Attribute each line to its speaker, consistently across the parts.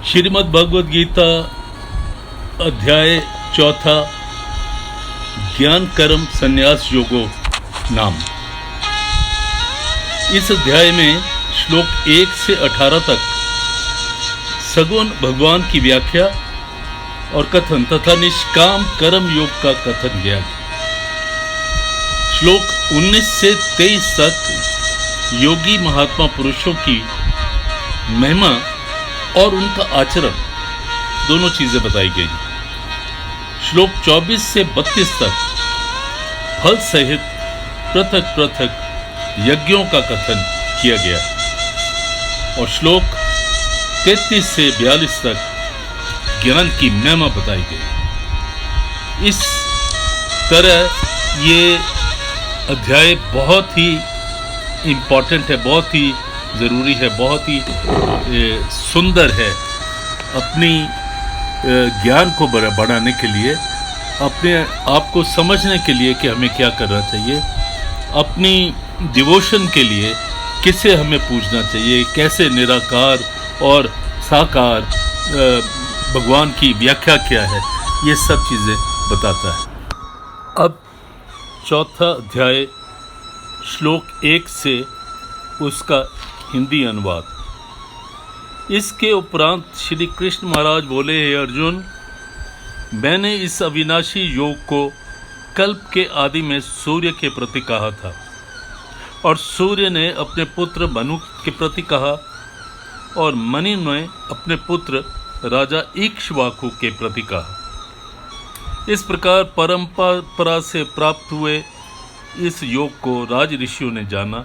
Speaker 1: श्रीमद् भगवद गीता अध्याय 4 ज्ञान कर्म संन्यास योगो नाम। इस अध्याय में श्लोक 1 से 18 तक सगुण भगवान की व्याख्या और कथन तथा निष्काम कर्म योग का कथन किया। श्लोक 19 से 23 तक योगी महात्मा पुरुषों की महिमा और उनका आचरण दोनों चीजें बताई गई। श्लोक 24 से 32 तक फल सहित पृथक पृथक यज्ञों का कथन किया गया और श्लोक 33 से 42 तक ज्ञान की महिमा बताई गई। इस तरह ये अध्याय बहुत ही इम्पोर्टेंट है, बहुत ही ज़रूरी है, बहुत ही सुंदर है। अपनी ज्ञान को बढ़ाने के लिए, अपने आप को समझने के लिए कि हमें क्या करना चाहिए, अपनी डिवोशन के लिए किसे हमें पूजना चाहिए, कैसे निराकार और साकार भगवान की व्याख्या क्या है, ये सब चीज़ें बताता है। अब चौथा अध्याय श्लोक 1 से उसका हिंदी अनुवाद। इसके उपरांत श्री कृष्ण महाराज बोले, हे अर्जुन, मैंने इस अविनाशी योग को कल्प के आदि में सूर्य के प्रति कहा था और सूर्य ने अपने पुत्र मनु के प्रति कहा और मनु ने अपने पुत्र राजा इक्ष्वाकु के प्रति कहा। इस प्रकार परंपरा से प्राप्त हुए इस योग को राज ऋषियों ने जाना,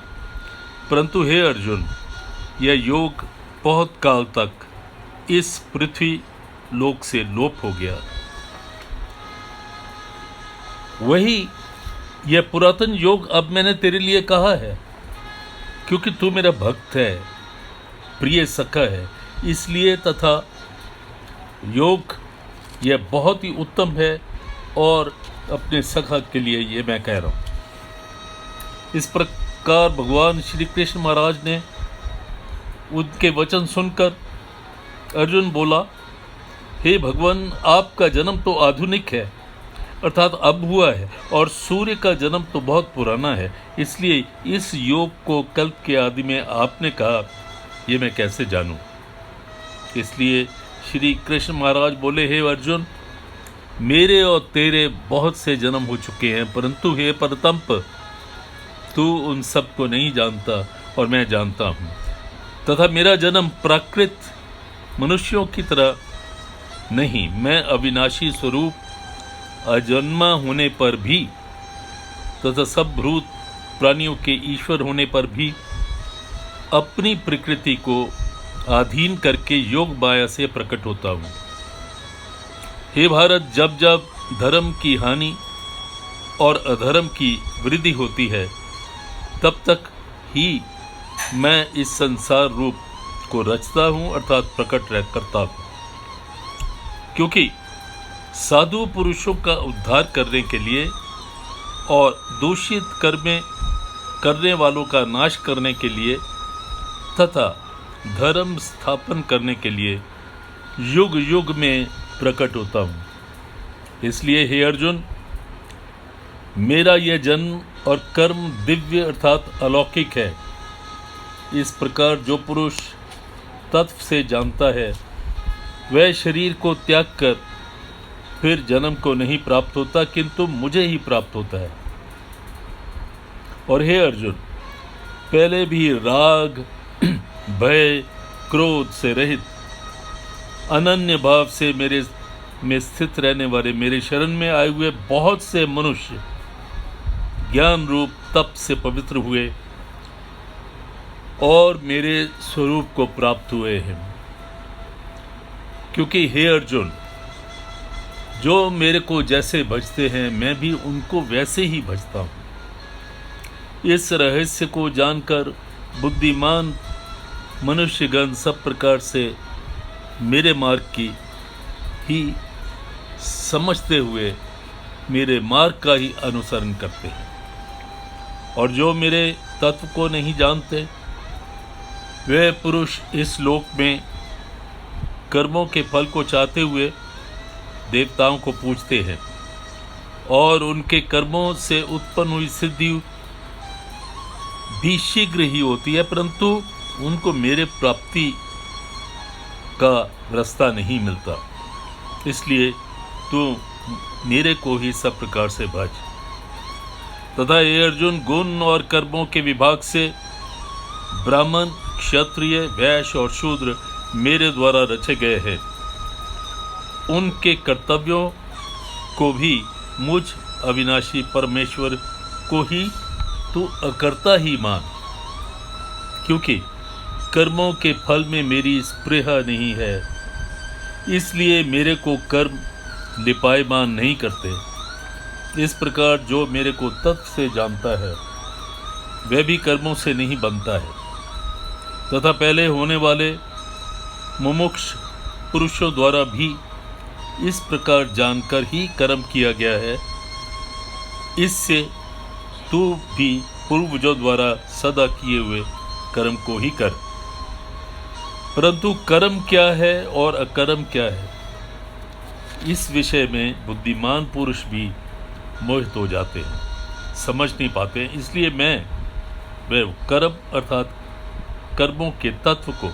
Speaker 1: परंतु हे अर्जुन, यह योग बहुत काल तक इस पृथ्वी लोक से लोप हो गया। वही यह पुरातन योग अब मैंने तेरे लिए कहा है, क्योंकि तू मेरा भक्त है, प्रिय सखा है, इसलिए तथा योग यह बहुत ही उत्तम है और अपने सखा के लिए ये मैं कह रहा हूँ। इस प्रकार भगवान श्री कृष्ण महाराज ने उनके वचन सुनकर अर्जुन बोला, हे भगवान, आपका जन्म तो आधुनिक है, अर्थात अब हुआ है, और सूर्य का जन्म तो बहुत पुराना है, इसलिए इस योग को कल्प के आदि में आपने कहा, ये मैं कैसे जानूं। इसलिए श्री कृष्ण महाराज बोले, हे अर्जुन, मेरे और तेरे बहुत से जन्म हो चुके हैं, परंतु हे परतंप, तू उन सब को नहीं जानता और मैं जानता हूँ, तथा मेरा जन्म प्राकृत मनुष्यों की तरह नहीं, मैं अविनाशी स्वरूप अजन्मा होने पर भी तथा सब भूत प्राणियों के ईश्वर होने पर भी अपनी प्रकृति को अधीन करके योग माया से प्रकट होता हूँ। हे भारत, जब जब धर्म की हानि और अधर्म की वृद्धि होती है, तब तक ही मैं इस संसार रूप को रचता हूँ, अर्थात प्रकट करता हूँ, क्योंकि साधु पुरुषों का उद्धार करने के लिए और दूषित कर्में करने वालों का नाश करने के लिए तथा धर्म स्थापन करने के लिए युग युग में प्रकट होता हूँ। इसलिए हे अर्जुन, मेरा यह जन्म और कर्म दिव्य अर्थात अलौकिक है। इस प्रकार जो पुरुष तत्व से जानता है, वह शरीर को त्याग कर फिर जन्म को नहीं प्राप्त होता, किंतु मुझे ही प्राप्त होता है। और हे अर्जुन, पहले भी राग, भय, क्रोध से रहित अनन्य भाव से मेरे में स्थित रहने वाले मेरे शरण में आए हुए बहुत से मनुष्य ज्ञान रूप तप से पवित्र हुए और मेरे स्वरूप को प्राप्त हुए हैं। क्योंकि हे अर्जुन, जो मेरे को जैसे भजते हैं, मैं भी उनको वैसे ही भजता हूँ। इस रहस्य को जानकर बुद्धिमान मनुष्यगण सब प्रकार से मेरे मार्ग की ही समझते हुए मेरे मार्ग का ही अनुसरण करते हैं, और जो मेरे तत्व को नहीं जानते, वे पुरुष इस लोक में कर्मों के फल को चाहते हुए देवताओं को पूजते हैं और उनके कर्मों से उत्पन्न हुई सिद्धि भी शीघ्र ही होती है, परंतु उनको मेरे प्राप्ति का रास्ता नहीं मिलता। इसलिए तू मेरे को ही सब प्रकार से भज। तथा ये अर्जुन, गुण और कर्मों के विभाग से ब्राह्मण, क्षत्रिय, वैश्य और शूद्र मेरे द्वारा रचे गए हैं। उनके कर्तव्यों को भी मुझ अविनाशी परमेश्वर को ही तू अकर्ता ही मान, क्योंकि कर्मों के फल में मेरी स्पृहा नहीं है। इसलिए मेरे को कर्म लिपायमान नहीं करते। इस प्रकार जो मेरे को तत्व से जानता है वह भी कर्मों से नहीं बनता है। तथा पहले होने वाले मुमुक्ष पुरुषों द्वारा भी इस प्रकार जानकर ही कर्म किया गया है। इससे तू भी पूर्वजों द्वारा सदा किए हुए कर्म को ही कर। परंतु कर्म क्या है और अकर्म क्या है, इस विषय में बुद्धिमान पुरुष भी मोहित हो जाते हैं, समझ नहीं पाते। इसलिए मैं वह कर्म अर्थात कर्मों के तत्व को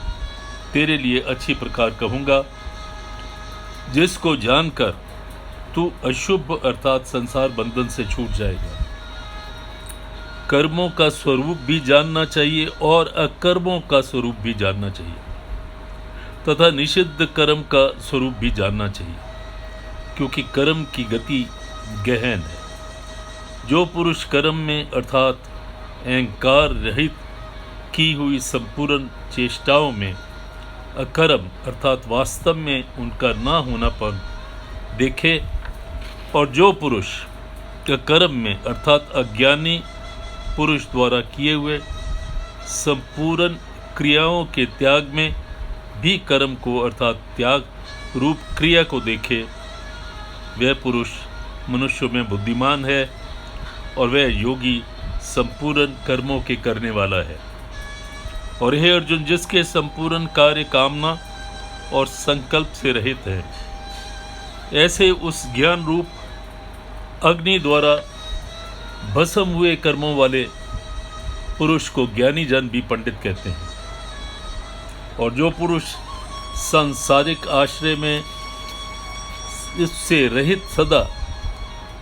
Speaker 1: तेरे लिए अच्छी प्रकार कहूँगा, जिसको जानकर तू अशुभ अर्थात संसार बंधन से छूट जाएगा। कर्मों का स्वरूप भी जानना चाहिए और अकर्मों का स्वरूप भी जानना चाहिए, तथा निषिद्ध कर्म का स्वरूप भी जानना चाहिए, क्योंकि कर्म की गति गहन है। जो पुरुष कर्म में अर्थात अहंकार रहित की हुई संपूर्ण चेष्टाओं में अकर्म अर्थात वास्तव में उनका ना होनापन देखे, और जो पुरुष अकर्म में अर्थात अज्ञानी पुरुष द्वारा किए हुए संपूर्ण क्रियाओं के त्याग में भी कर्म को अर्थात त्याग रूप क्रिया को देखे, वह पुरुष मनुष्यों में बुद्धिमान है और वह योगी संपूर्ण कर्मों के करने वाला है। और हे अर्जुन, जिसके संपूर्ण कार्य कामना और संकल्प से रहित है, ऐसे उस ज्ञान रूप अग्नि द्वारा भस्म हुए कर्मों वाले पुरुष को ज्ञानी जन भी पंडित कहते हैं। और जो पुरुष सांसारिक आश्रय में इससे रहित सदा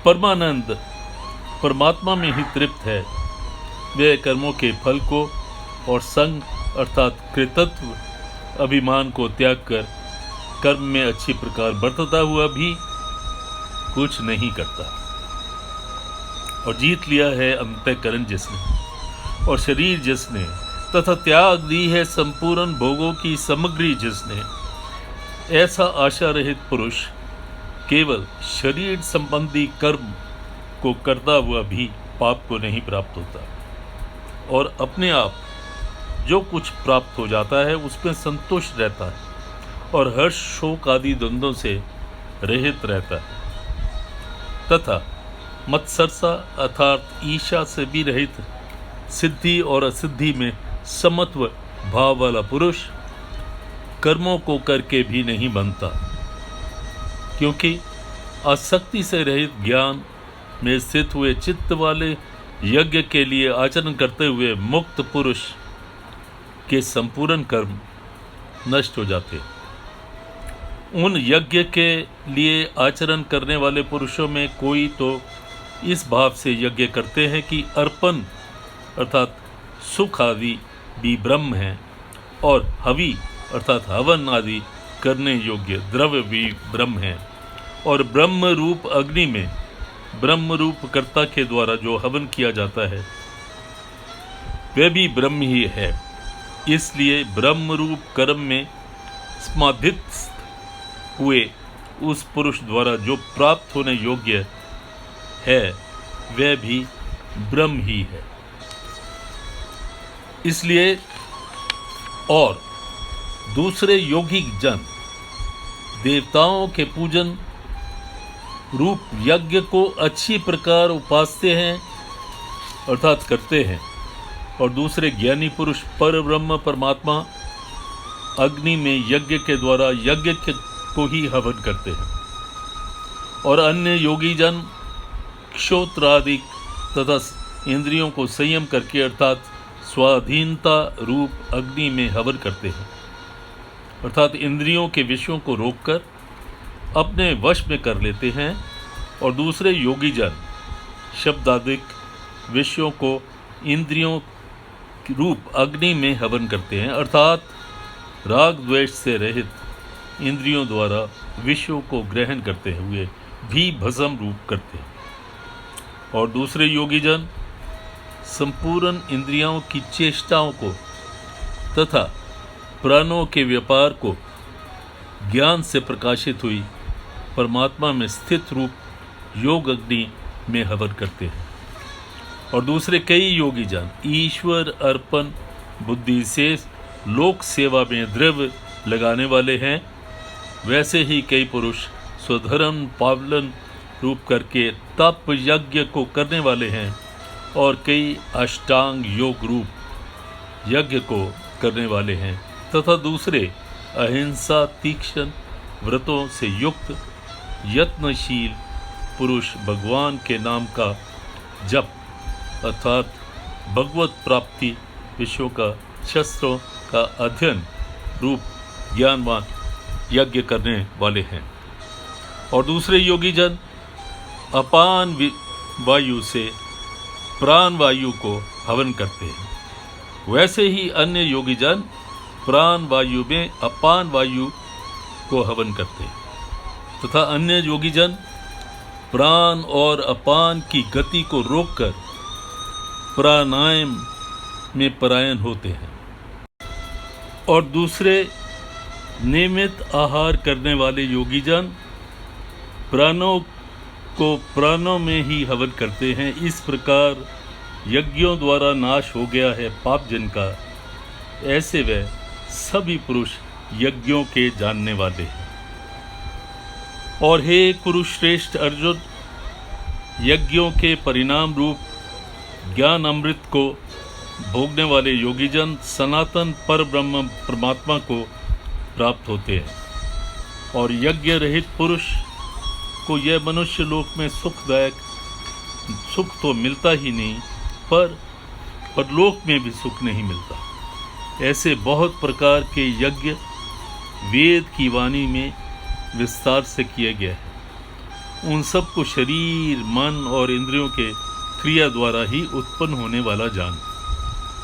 Speaker 1: परमानंद परमात्मा में ही तृप्त है, वह कर्मों के फल को और संग अर्थात कृतत्व अभिमान को त्याग कर कर्म में अच्छी प्रकार बरतता हुआ भी कुछ नहीं करता। और जीत लिया है अंतःकरण जिसने और शरीर जिसने, तथा त्याग दी है संपूर्ण भोगों की सामग्री जिसने, ऐसा आशा रहित पुरुष केवल शरीर संबंधी कर्म को करता हुआ भी पाप को नहीं प्राप्त होता, और अपने आप जो कुछ प्राप्त हो जाता है उसमें संतुष्ट रहता है और हर्ष शोक आदि द्वंद्वों से रहित रहता है। तथा मत्सरसा अर्थात ईर्ष्या से भी रहित सिद्धि और असिद्धि में समत्व भाव वाला पुरुष कर्मों को करके भी नहीं बनता, क्योंकि आसक्ति से रहित ज्ञान में स्थित हुए चित्त वाले यज्ञ के लिए आचरण करते हुए मुक्त पुरुष के संपूर्ण कर्म नष्ट हो जाते। उन यज्ञ के लिए आचरण करने वाले पुरुषों में कोई तो इस भाव से यज्ञ करते हैं कि अर्पण अर्थात सुख आदि भी ब्रह्म है, और हवि अर्थात हवन आदि करने योग्य द्रव्य भी ब्रह्म है, और ब्रह्म रूप अग्नि में ब्रह्म रूप कर्ता के द्वारा जो हवन किया जाता है वह भी ब्रह्म ही है। इसलिए ब्रह्म रूप कर्म में समाधित हुए उस पुरुष द्वारा जो प्राप्त होने योग्य है वह भी ब्रह्म ही है। इसलिए और दूसरे योगिक जन देवताओं के पूजन रूप यज्ञ को अच्छी प्रकार उपासते हैं अर्थात करते हैं, और दूसरे ज्ञानी पुरुष पर ब्रह्म परमात्मा अग्नि में यज्ञ के द्वारा यज्ञ को ही हवन करते हैं, और अन्य योगी जन क्षोत्रादि तथा इंद्रियों को संयम करके अर्थात स्वाधीनता रूप अग्नि में हवन करते हैं, अर्थात इंद्रियों के विषयों को रोककर अपने वश में कर लेते हैं, और दूसरे योगी जन शब्दादिक विषयों को इंद्रियों रूप अग्नि में हवन करते हैं, अर्थात राग द्वेष से रहित इंद्रियों द्वारा विषयों को ग्रहण करते हुए भी भस्म रूप करते हैं। और दूसरे योगी जन संपूर्ण इंद्रियों की चेष्टाओं को तथा प्राणों के व्यापार को ज्ञान से प्रकाशित हुई परमात्मा में स्थित रूप योग अग्नि में हवन करते हैं। और दूसरे कई योगी जन ईश्वर अर्पण बुद्धि से लोक सेवा में द्रव्य लगाने वाले हैं। वैसे ही कई पुरुष स्वधर्म पावलन रूप करके तप यज्ञ को करने वाले हैं, और कई अष्टांग योग रूप यज्ञ को करने वाले हैं, तथा दूसरे अहिंसा तीक्ष्ण व्रतों से युक्त यत्नशील पुरुष भगवान के नाम का जप अर्थात भगवत प्राप्ति विषयों का शस्त्रों का अध्ययन रूप ज्ञानवान यज्ञ करने वाले हैं। और दूसरे योगी जन अपान वायु से प्राण वायु को हवन करते हैं। वैसे ही अन्य योगी जन प्राण वायु में अपान वायु को हवन करते हैं, तथा अन्य योगी जन प्राण और अपान की गति को रोककर प्राणायाम में परायण होते हैं। और दूसरे नियमित आहार करने वाले योगी जन प्राणों को प्राणों में ही हवन करते हैं। इस प्रकार यज्ञों द्वारा नाश हो गया है पाप जन का, ऐसे वे सभी पुरुष यज्ञों के जानने वाले हैं। और हे कुरुश्रेष्ठ अर्जुन, यज्ञों के परिणाम रूप ज्ञान अमृत को भोगने वाले योगी जन सनातन पर ब्रह्म परमात्मा को प्राप्त होते हैं। और यज्ञ रहित पुरुष को यह मनुष्य लोक में सुखदायक सुख तो मिलता ही नहीं, पर परलोक में भी सुख नहीं मिलता। ऐसे बहुत प्रकार के यज्ञ वेद की वाणी में विस्तार से किया गया है। उन सब को शरीर मन और इंद्रियों के क्रिया द्वारा ही उत्पन्न होने वाला जान।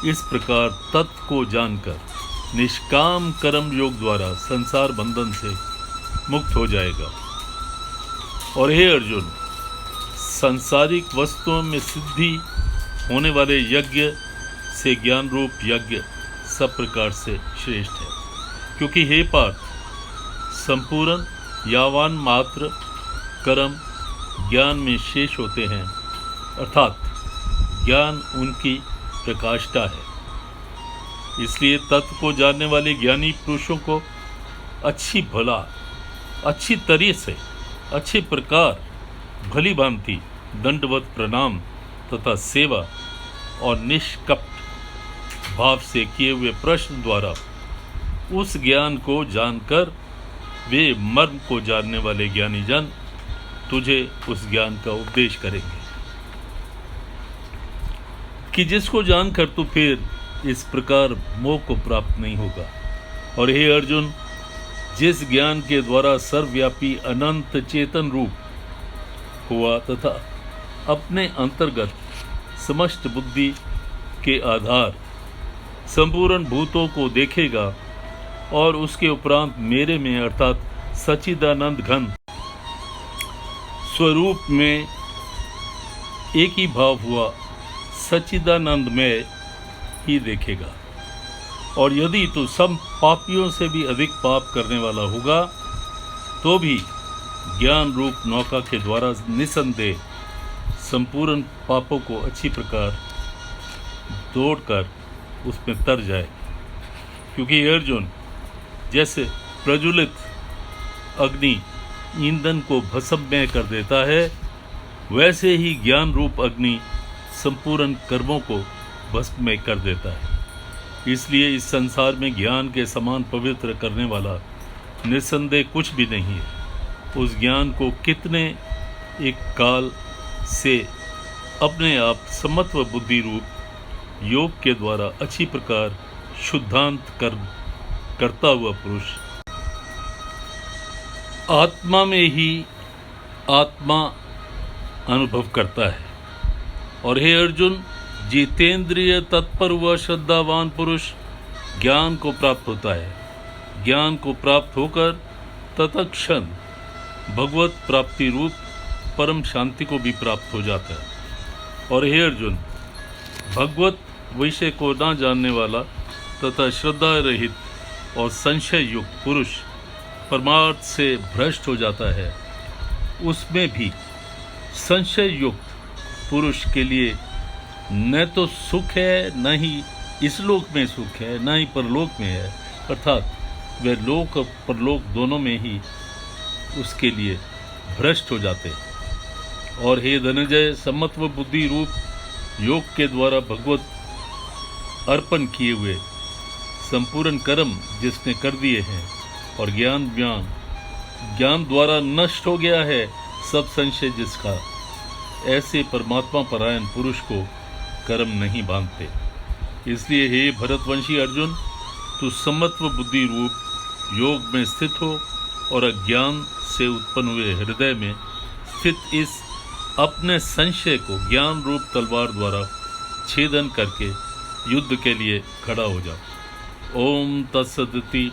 Speaker 1: इस प्रकार तत्व को जानकर निष्काम कर्म योग द्वारा संसार बंधन से मुक्त हो जाएगा। और हे अर्जुन, सांसारिक वस्तुओं में सिद्धि होने वाले यज्ञ से ज्ञान रूप यज्ञ सब प्रकार से श्रेष्ठ है, क्योंकि हे पार्थ, संपूर्ण यावान मात्र कर्म ज्ञान में शेष होते हैं, अर्थात ज्ञान उनकी प्रकाष्ठा है। इसलिए तत्व को जानने वाले ज्ञानी पुरुषों को अच्छी तरह से अच्छे प्रकार भली भांति दंडवत प्रणाम तथा सेवा और निष्कपट भाव से किए हुए प्रश्न द्वारा उस ज्ञान को जानकर वे मर्म को जानने वाले ज्ञानी जन तुझे उस ज्ञान का उपदेश करेंगे कि जिसको जानकर तू फिर इस प्रकार मोह को प्राप्त नहीं होगा। और हे अर्जुन, जिस ज्ञान के द्वारा सर्वव्यापी अनंत चेतन रूप हुआ तथा अपने अंतर्गत समस्त बुद्धि के आधार संपूर्ण भूतों को देखेगा और उसके उपरांत मेरे में अर्थात सच्चिदानंद घन स्वरूप में एक ही भाव हुआ सच्चिदानंद में ही देखेगा। और यदि तू सब पापियों से भी अधिक पाप करने वाला होगा तो भी ज्ञान रूप नौका के द्वारा निसंदेह संपूर्ण पापों को अच्छी प्रकार दौड़कर उसमें तर जाए। क्योंकि अर्जुन, जैसे प्रज्वलित अग्नि ईंधन को भस्ममय कर देता है, वैसे ही ज्ञान रूप अग्नि संपूर्ण कर्मों को भस्ममय कर देता है। इसलिए इस संसार में ज्ञान के समान पवित्र करने वाला निस्संदेह कुछ भी नहीं है। उस ज्ञान को कितने एक काल से अपने आप समत्व बुद्धि रूप योग के द्वारा अच्छी प्रकार शुद्धांत करता हुआ पुरुष आत्मा में ही आत्मा अनुभव करता है। और हे अर्जुन, जितेंद्रिय तत्पर हुआ श्रद्धावान पुरुष ज्ञान को प्राप्त होता है। ज्ञान को प्राप्त होकर तत्क्षण भगवत प्राप्ति रूप परम शांति को भी प्राप्त हो जाता है। और हे अर्जुन, भगवत विषय को ना जानने वाला तथा श्रद्धा रहित और संशय युक्त पुरुष परमार्थ से भ्रष्ट हो जाता है। उसमें भी संशय युक्त पुरुष के लिए न तो सुख है, न ही इस लोक में सुख है, न ही परलोक में है, अर्थात वे लोक और परलोक दोनों में ही उसके लिए भ्रष्ट हो जाते हैं। और हे धनंजय, समत्व बुद्धि रूप योग के द्वारा भगवत अर्पण किए हुए संपूर्ण कर्म जिसने कर दिए हैं और ज्ञान द्वारा नष्ट हो गया है सब संशय जिसका, ऐसे परमात्मा परायण पुरुष को कर्म नहीं बांधते। इसलिए हे भरतवंशी अर्जुन, तू समत्व बुद्धि रूप योग में स्थित हो और अज्ञान से उत्पन्न हुए हृदय में स्थित इस अपने संशय को ज्ञान रूप तलवार द्वारा छेदन करके युद्ध के लिए खड़ा हो जाओ। ओम तत्सदिति।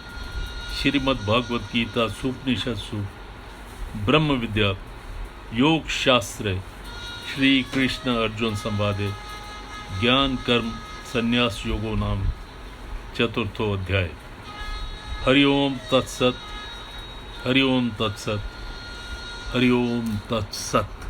Speaker 1: श्रीमद् भागवत गीता सुपनिषत्सु ब्रह्म विद्या योग शास्त्र श्री कृष्ण अर्जुन संवादे ज्ञान कर्म संन्यास योगो नाम चतुर्थो अध्याय। हरि ओम तत्सत। हरि ओम तत्सत। हरि ओम तत्सत।